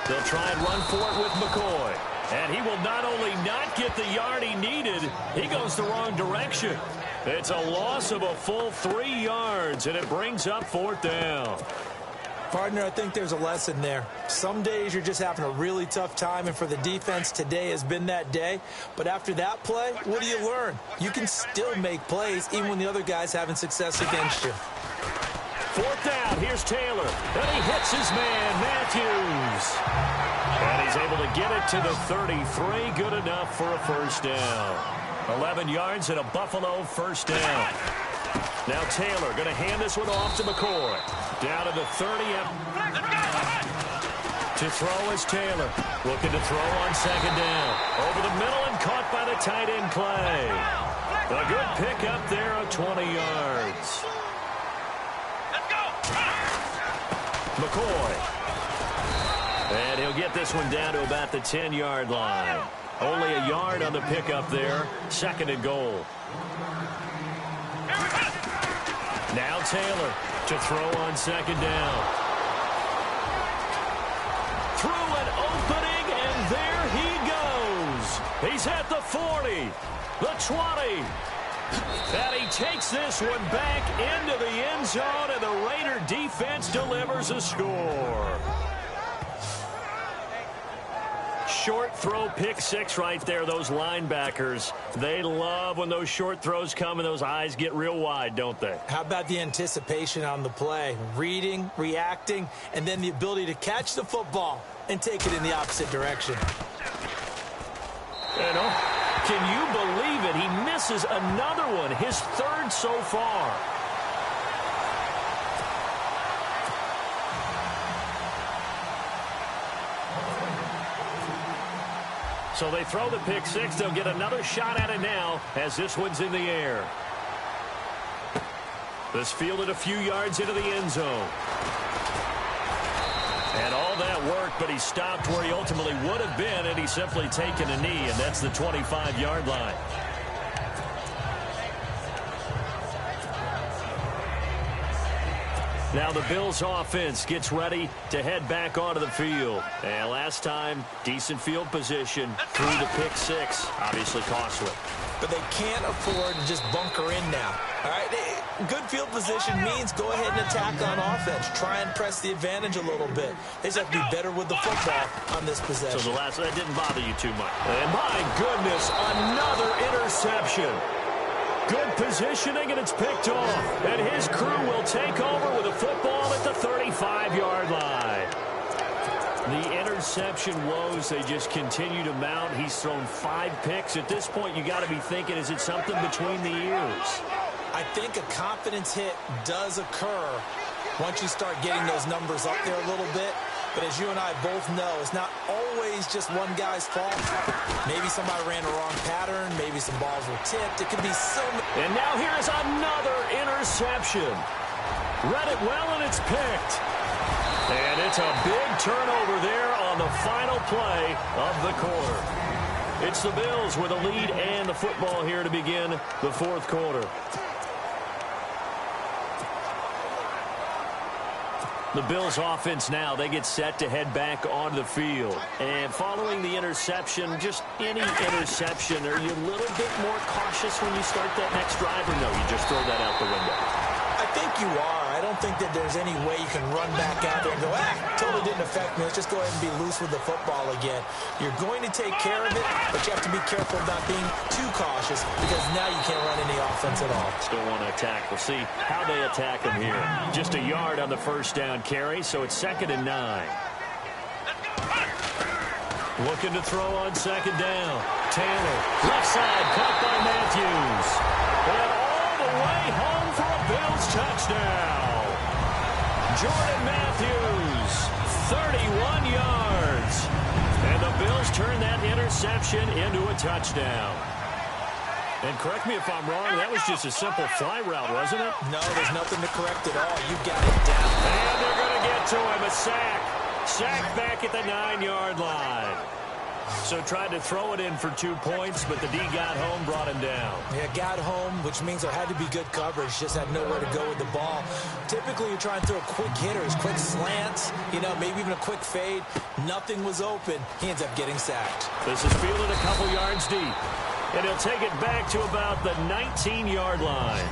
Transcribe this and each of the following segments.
They'll try and run for it with McCoy. And he will not only not get the yard he needed, he goes the wrong direction. It's a loss of a full 3 yards, and it brings up 4th down. Partner, I think there's a lesson there. Some days you're just having a really tough time, and for the defense, today has been that day. But after that play, what do you learn? You can still make plays even when the other guy's having success against you. 4th down, here's Taylor. And he hits his man, Matthews. And he's able to get it to the 33, good enough for a 1st down. 11 yards and a Buffalo 1st down. Now Taylor going to hand this one off to McCoy. Down to the 30. To throw is Taylor. Looking to throw on 2nd down. Over the middle and caught by the tight end Clay. A good pick up there of 20 yards. McCoy. And he'll get this one down to about the 10-yard line. Only a yard on the pickup there. 2nd and goal. Now Taylor to throw on 2nd down. Through an opening, and there he goes. He's at the 40, the 20. And he takes this one back into the end zone, and the Raider defense delivers a score. Short throw, pick 6 right there. Those linebackers, they love when those short throws come and those eyes get real wide, don't they? How about the anticipation on the play? Reading, reacting, and then the ability to catch the football and take it in the opposite direction. You know, can you believe it? He misses another one, his 3rd so far. So they throw the pick 6. They'll get another shot at it now as this one's in the air. This fielded a few yards into the end zone. And all that work, but he stopped where he ultimately would have been, and he's simply taken a knee, and that's the 25-yard line. Now the Bills offense gets ready to head back onto the field. And last time, decent field position through the pick 6. Obviously costly. But they can't afford to just bunker in now. All right, good field position means go ahead and attack on offense. Try and press the advantage a little bit. They just have to be better with the football on this possession. So that didn't bother you too much. And my goodness, another interception. Good positioning, and it's picked off. And his crew will take over with a football at the 35-yard line. The interception woes, they just continue to mount. He's thrown 5 picks. At this point, you got to be thinking, is it something between the ears? I think a confidence hit does occur once you start getting those numbers up there a little bit. But as you and I both know, it's not always just one guy's fault. Maybe somebody ran a wrong pattern. Maybe some balls were tipped. It could be so many. And now here's another interception. Read it well, and it's picked. And it's a big turnover there on the final play of the quarter. It's the Bills with a lead and the football here to begin the 4th quarter. The Bills offense now, they get set to head back onto the field. And following the interception, just any interception, are you a little bit more cautious when you start that next drive, or no, you just throw that out the window? I think you are. I don't think that there's any way you can run back out there and go, totally didn't affect me. Let's just go ahead and be loose with the football again. You're going to take care of it, but you have to be careful about being too cautious because now you can't run any offense at all. Still want to attack. We'll see how they attack him here. Just a yard on the 1st down carry, so it's 2nd and 9. Looking to throw on 2nd down. Taylor, left side, caught by Matthews. And all the way home for a Bills touchdown. Jordan Matthews, 31 yards. And the Bills turn that interception into a touchdown. And correct me if I'm wrong, that was just a simple fly route, wasn't it? No, there's nothing to correct at all. You got it down. And they're going to get to him, a sack. Sack back at the 9-yard line. So tried to throw it in for 2 points, but the D got home, brought him down. Yeah, got home, which means there had to be good coverage. Just had nowhere to go with the ball. Typically, you're trying to throw quick hitters, quick slants, maybe even a quick fade. Nothing was open. He ends up getting sacked. This is fielded a couple yards deep. And he'll take it back to about the 19-yard line.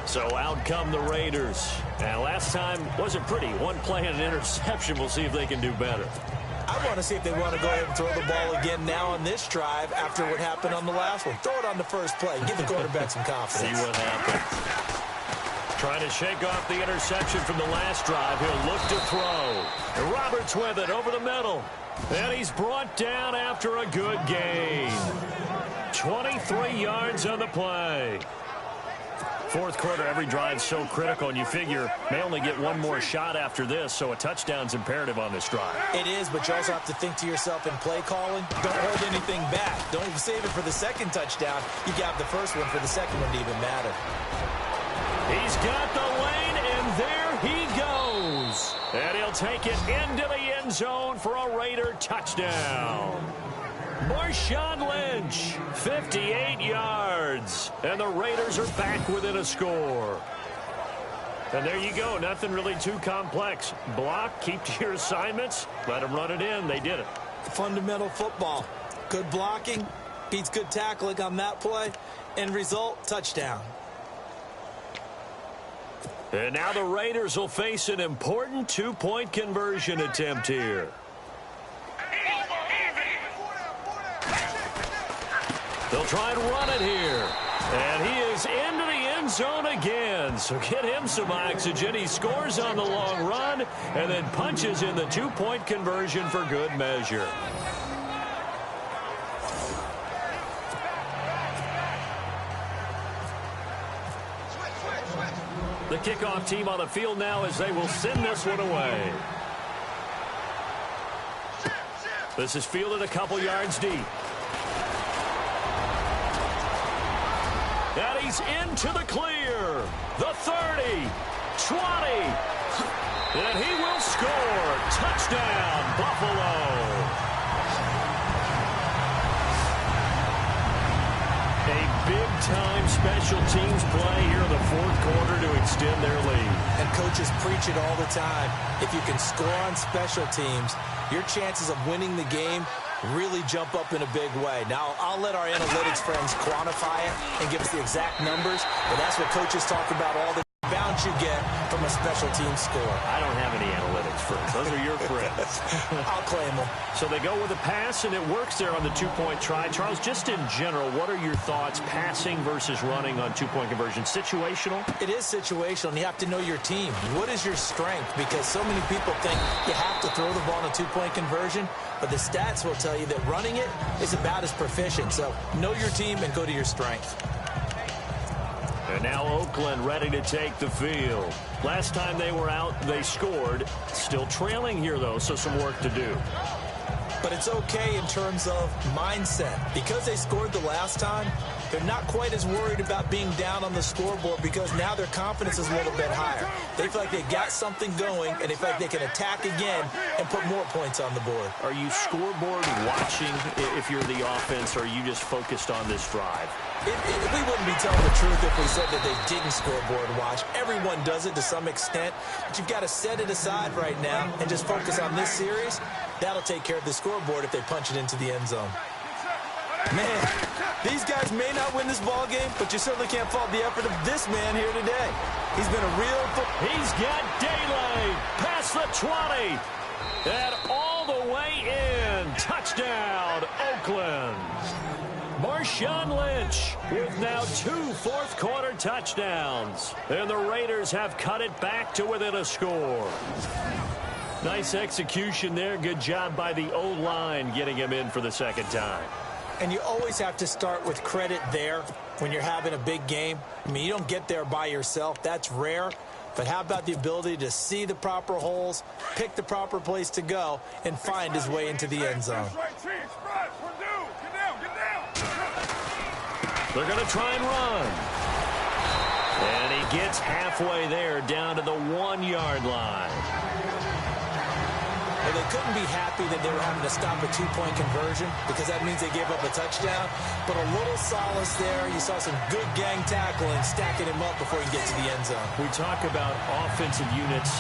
So out come the Raiders. And last time wasn't pretty. One play and an interception. We'll see if they can do better. I want to see if they want to go ahead and throw the ball again now on this drive after what happened on the last one. Throw it on the first play. Give the quarterback some confidence. See what happens. Trying to shake off the interception from the last drive. He'll look to throw. And Roberts with it over the middle. And he's brought down after a good gain. 23 yards on the play. Fourth quarter, every drive so critical, and you figure may only get one more shot after this, so a touchdown's imperative on this drive. It is, but you also have to think to yourself in play calling, don't hold anything back. Don't save it for the second touchdown. You got the first one for the second one to even matter. He's got the lane, and there he goes. And he'll take it into the end zone for a Raider touchdown. Marshawn Lynch, 58 yards. And the Raiders are back within a score. And there you go. Nothing really too complex. Block, keep to your assignments, let them run it in. They did it. Fundamental football. Good blocking, beats good tackling on that play. End result, touchdown. And now the Raiders will face an important two-point conversion attempt here. They'll try and run it here. And he is into the end zone again. So get him some oxygen. He scores on the long run and then punches in the two-point conversion for good measure. The kickoff team on the field now as they will send this one away. This is fielded a couple yards deep. And he's into the clear. The 30, 20. And he will score. Touchdown, Buffalo. A big-time special teams play here in the fourth quarter to extend their lead. And coaches preach it all the time. If you can score on special teams, your chances of winning the game really jump up in a big way. Now, I'll let our analytics friends quantify it and give us the exact numbers, but that's what coaches talk about all the bounce you get from a special team score. I don't have any analytics friends. Those are your friends. I'll claim them. So they go with a pass, and it works there on the two-point try. Charles, just in general, what are your thoughts passing versus running on two-point conversion? Situational? It is situational, and you have to know your team. What is your strength? Because so many people think you have to throw the ball in a two-point conversion, but the stats will tell you that running it is about as proficient. So know your team and go to your strength. And now Oakland ready to take the field. Last time they were out, they scored. Still trailing here, though, so some work to do. But it's okay in terms of mindset. Because they scored the last time, they're not quite as worried about being down on the scoreboard because now their confidence is a little bit higher. They feel like they got something going, and they feel like they can attack again and put more points on the board. Are you scoreboard watching if you're the offense, or are you just focused on this drive? We wouldn't be telling the truth if we said that they didn't scoreboard watch. Everyone does it to some extent, but you've got to set it aside right now and just focus on this series. That'll take care of the scoreboard if they punch it into the end zone. Man, these guys may not win this ball game, but you certainly can't fault the effort of this man here today. He's been a real... He's got daylight past the 20 and all the way in. Touchdown, Oakland. Marshawn Lynch with now 2 fourth-quarter touchdowns. And the Raiders have cut it back to within a score. Nice execution there. Good job by the O-line getting him in for the second time. And you always have to start with credit there when you're having a big game. I mean, you don't get there by yourself. That's rare. But how about the ability to see the proper holes, pick the proper place to go, and find his way into the end zone? They're going to try and run. And he gets halfway there down to the 1-yard line. they couldn't be happy that they were having to stop a two-point conversion because that means they gave up a touchdown. But a little solace there. You saw some good gang tackling, stacking him up before you get to the end zone. We talk about offensive units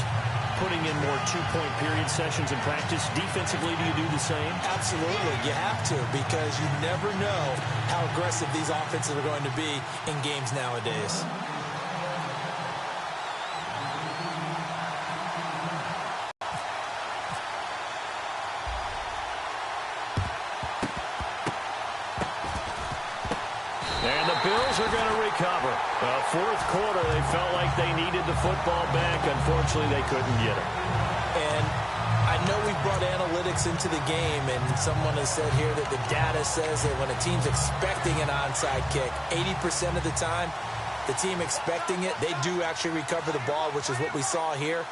putting in more two-point period sessions in practice. Defensively, do you do the same? Absolutely. You have to, because you never know how aggressive these offenses are going to be in games nowadays. And the Bills are going to recover. Fourth quarter, they felt like they needed the football back. Unfortunately, they couldn't get it. And I know we brought analytics into the game, and someone has said here that the data says that when a team's expecting an onside kick, 80% of the time, the team expecting it, they do actually recover the ball, which is what we saw here.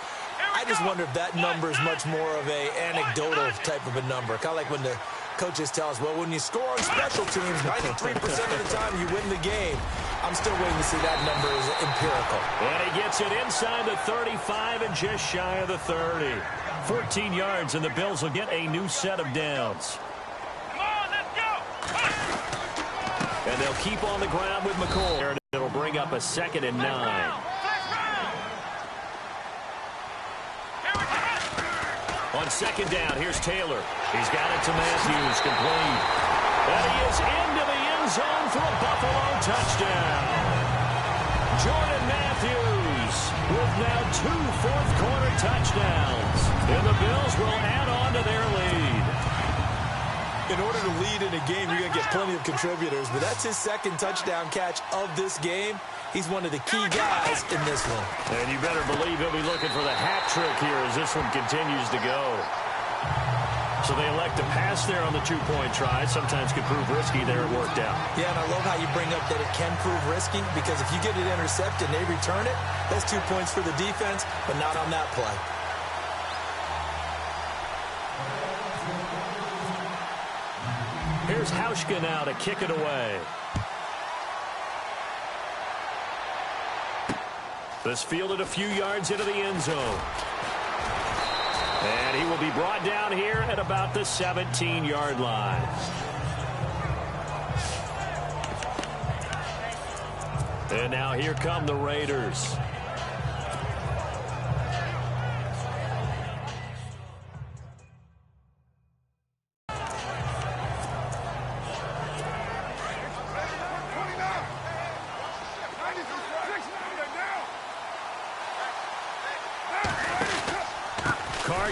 I just wonder if that number is much more of a anecdotal type of a number. Kind of like when the coaches tell us, well, when you score on special teams, 93% of the time you win the game. I'm still waiting to see that number is empirical. And he gets it inside the 35 and just shy of the 30. 14 yards, and the Bills will get a new set of downs. Come on, let's go! And they'll keep on the ground with McCoy. It'll bring up a 2nd and 9. On 2nd down, here's Taylor. He's got it to Matthews, complete. And he is into the end zone for a Buffalo touchdown. Jordan Matthews with now 2 fourth-quarter touchdowns. And the Bills will add on to their lead. In order to lead in a game, you're going to get plenty of contributors, but that's his 2nd touchdown catch of this game. He's one of the key guys in this one. And you better believe he'll be looking for the hat trick here as this one continues to go. So they elect to pass there on the 2-point try. Sometimes could prove risky. There it worked out. Yeah, and I love how you bring up that it can prove risky, because if you get it intercepted and they return it, that's 2 points for the defense, but not on that play. Here's Hauschka now to kick it away. This fielded a few yards into the end zone. And he will be brought down here at about the 17-yard line. And now here come the Raiders.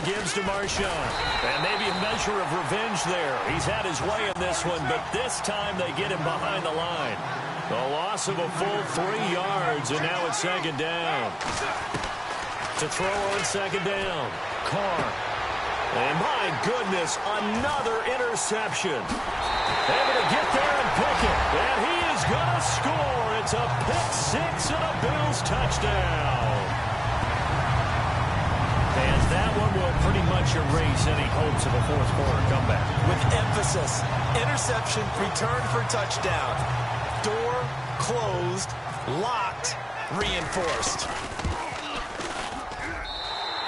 Gives to Marshawn. And maybe a measure of revenge there. He's had his way in this one, but this time they get him behind the line. A loss of a full 3 yards, and now it's 2nd down. To throw on 2nd down. Carr. And my goodness, another interception. Able to get there and pick it. And he is going to score. It's a pick 6 and a Bills touchdown. And that one will pretty much erase any hopes of a fourth-quarter comeback. With emphasis, interception, return for touchdown. Door closed, locked, reinforced.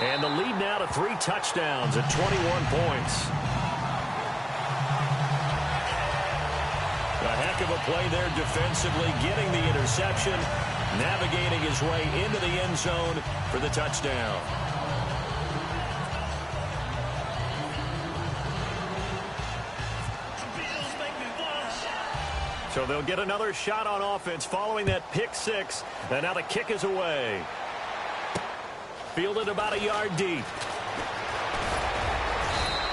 And the lead now to 3 touchdowns at 21 points. A heck of a play there defensively, getting the interception, navigating his way into the end zone for the touchdown. So they'll get another shot on offense following that pick 6. And now the kick is away. Fielded about a yard deep.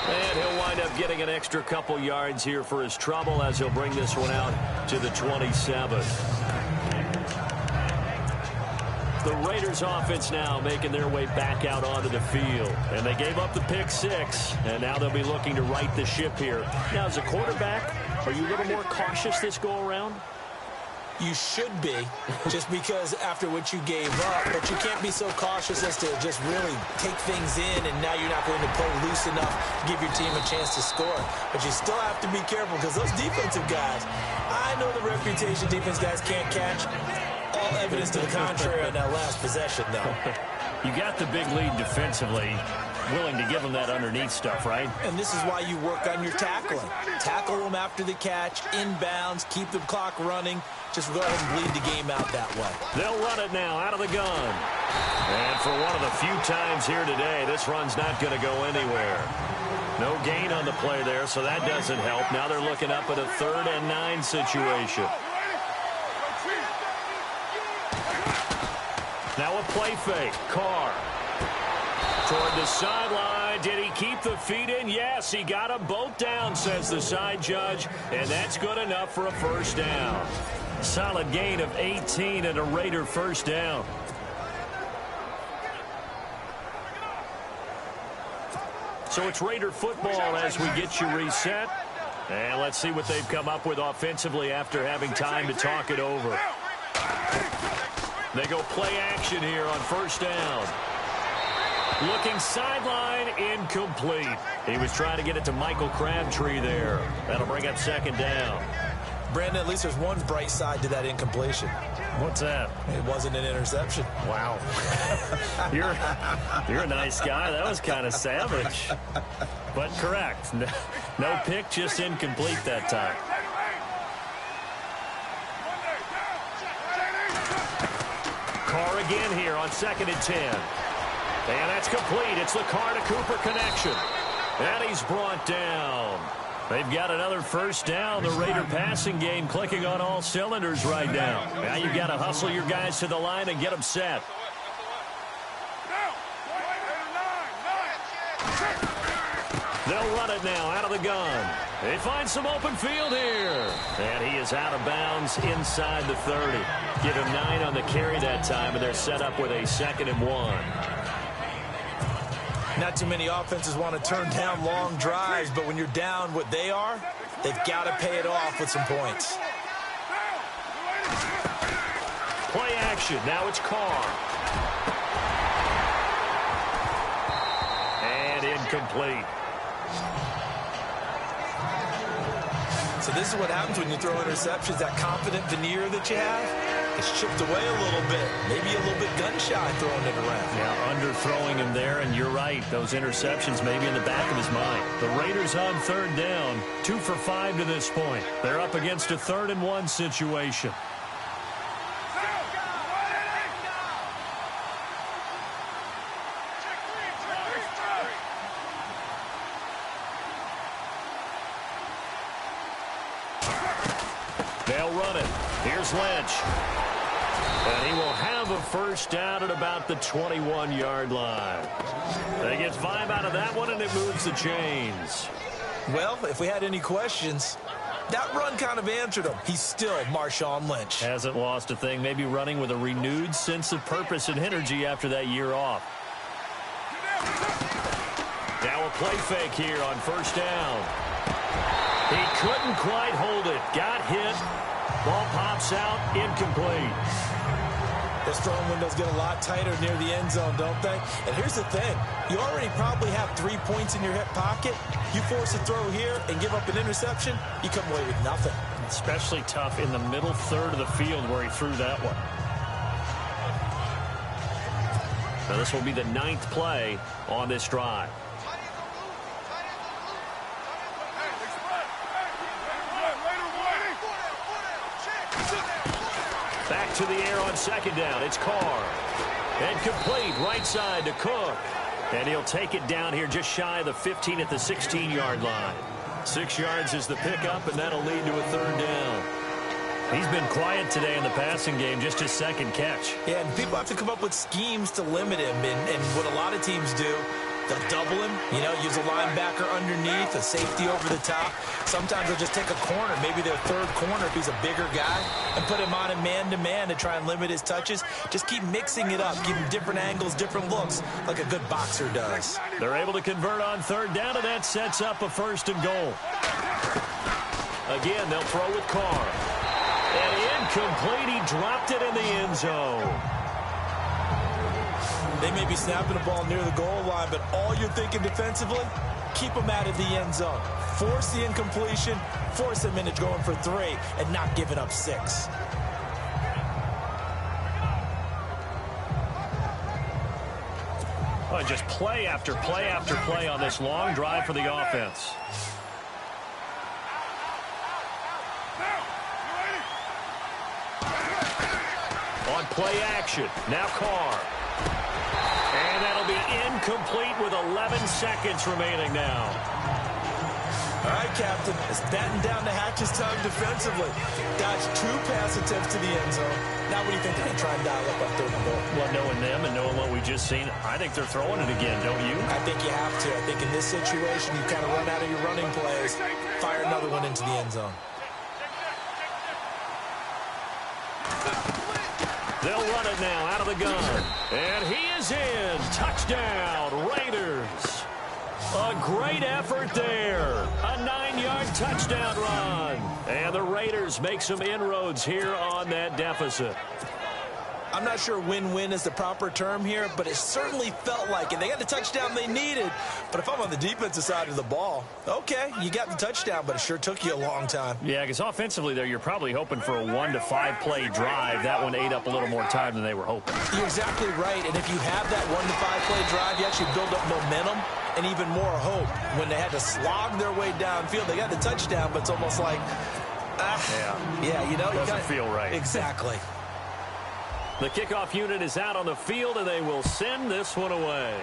And he'll wind up getting an extra couple yards here for his trouble as he'll bring this one out to the 27. The Raiders offense now making their way back out onto the field. And they gave up the pick 6. And now they'll be looking to right the ship here. Now, as a quarterback, are you a little more cautious this go-around? You should be, just because after what you gave up. But you can't be so cautious as to just really take things in, and now you're not going to play loose enough to give your team a chance to score. But you still have to be careful, because those defensive guys, I know the reputation defense guys can't catch. All evidence to the contrary on that last possession, though. You got the big lead defensively. willing to give him that underneath stuff, right? And this is why you work on your tackling. Tackle them after the catch, inbounds, keep the clock running. Just go ahead and bleed the game out that way. They'll run it now out of the gun. And for one of the few times here today, this run's not going to go anywhere. No gain on the play there, so that doesn't help. Now they're looking up at a 3rd and 9 situation. Now a play fake. Carr. Toward the sideline. Did he keep the feet in? Yes, he got them both down, says the side judge. And that's good enough for a first down. Solid gain of 18 and a Raider first down. So it's Raider football as we get you reset. And let's see what they've come up with offensively after having time to talk it over. They go play action here on first down. Looking sideline, incomplete. He was trying to get it to Michael Crabtree there. That'll bring up 2nd down. Brandon, at least there's one bright side to that incompletion. What's that? It wasn't an interception. Wow. You're a nice guy. That was kind of savage. But correct. No pick, just incomplete that time. Carr again here on 2nd and 10. And that's complete. It's the Carr to Cooper connection. And he's brought down. They've got another first down. The Raider passing game clicking on all cylinders right now. Now you've got to hustle your guys to the line and get them set. They'll run it now out of the gun. They find some open field here. And he is out of bounds inside the 30. Give him 9 on the carry that time, and they're set up with a 2nd and 1. Not too many offenses want to turn down long drives, but when you're down what they are, they've got to pay it off with some points. Play action. Now it's Carr. And incomplete. So this is what happens when you throw interceptions. That confident veneer that you have, it's chipped away a little bit. Maybe a little bit gun-shy throwing it around. Yeah, underthrowing him there, and you're right. Those interceptions may be in the back of his mind. The Raiders on 3rd down, 2 for 5 to this point. They're up against a 3rd and 1 situation. They'll run it. Here's Lynch. And he will have a first down at about the 21-yard line. They get 5 out of that one, and it moves the chains. Well, if we had any questions, that run kind of answered him. He's still Marshawn Lynch. Hasn't lost a thing. Maybe running with a renewed sense of purpose and energy after that year off. Now a play fake here on first down. He couldn't quite hold it. Got hit. Ball pops out. Incomplete. Those throwing windows get a lot tighter near the end zone, don't they? And here's the thing. You already probably have 3 points in your hip pocket. You force a throw here and give up an interception, you come away with nothing. Especially tough in the middle third of the field where he threw that one. Now this will be the 9th play on this drive. Back to the air on 2nd down. It's Carr. And complete right side to Cook. And he'll take it down here just shy of the 15 at the 16-yard line. 6 yards is the pickup, and that'll lead to a 3rd down. He's been quiet today in the passing game, just his 2nd catch. Yeah, and people have to come up with schemes to limit him. And what a lot of teams do, they'll double him, use a linebacker underneath, a safety over the top. Sometimes they'll just take a corner, maybe their 3rd corner if he's a bigger guy, and put him on a man-to-man to try and limit his touches. Just keep mixing it up, give him different angles, different looks, like a good boxer does. They're able to convert on 3rd down, and that sets up a 1st and goal. Again, they'll throw with Carr. And incomplete, he dropped it in the end zone. They may be snapping the ball near the goal line, but all you're thinking defensively, keep them out of the end zone. Force the incompletion, force them into going for 3, and not giving up 6. Oh, Boy, just play after play after play on this long drive for the offense. On play action, now Carr. And that'll be incomplete with 11 seconds remaining now. All right, Captain, it's batten down the hatches time defensively. Dodged 2 pass attempts to the end zone. Now what do you think they're going to try and dial up on 3rd and goal? Well, knowing them and knowing what we just seen, I think they're throwing it again, don't you? I think you have to. I think in this situation, you kind of run out of your running plays, fire another one into the end zone. They'll run it now out of the gun. And he is in. Touchdown, Raiders. A great effort there. A 9-yard touchdown run. And the Raiders make some inroads here on that deficit. I'm not sure win-win is the proper term here, but it certainly felt like it. They got the touchdown they needed. But if I'm on the defensive side of the ball, okay, you got the touchdown, but it sure took you a long time. Yeah, because offensively there, you're probably hoping for a 1 to 5 play drive. That one ate up a little more time than they were hoping. You're exactly right. And if you have that 1 to 5 play drive, you actually build up momentum and even more hope. When they had to slog their way downfield, they got the touchdown, but it's almost like, yeah, you know, doesn't feel right. Exactly. The kickoff unit is out on the field, and they will send this one away.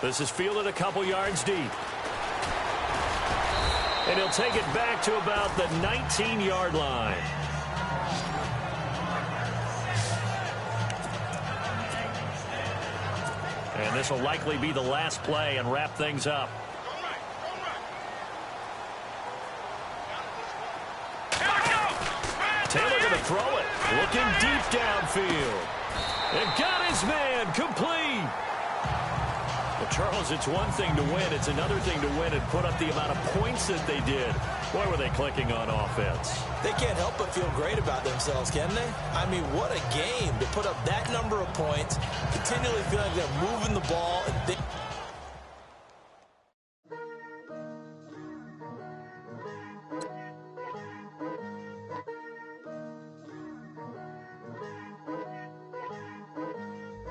This is fielded a couple yards deep. And he'll take it back to about the 19-yard line. And this will likely be the last play and wrap things up. Taylor going to throw it. Looking deep downfield. And got his man complete. Well, Charles, it's one thing to win. It's another thing to win and put up the amount of points that they did. Boy, were they clicking on offense. They can't help but feel great about themselves, can they? I mean, what a game to put up that number of points, continually feeling like they're moving the ball. And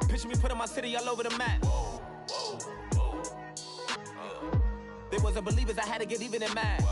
Picture me putting my city all over the map. They wasn't believers, I had to get even in mad.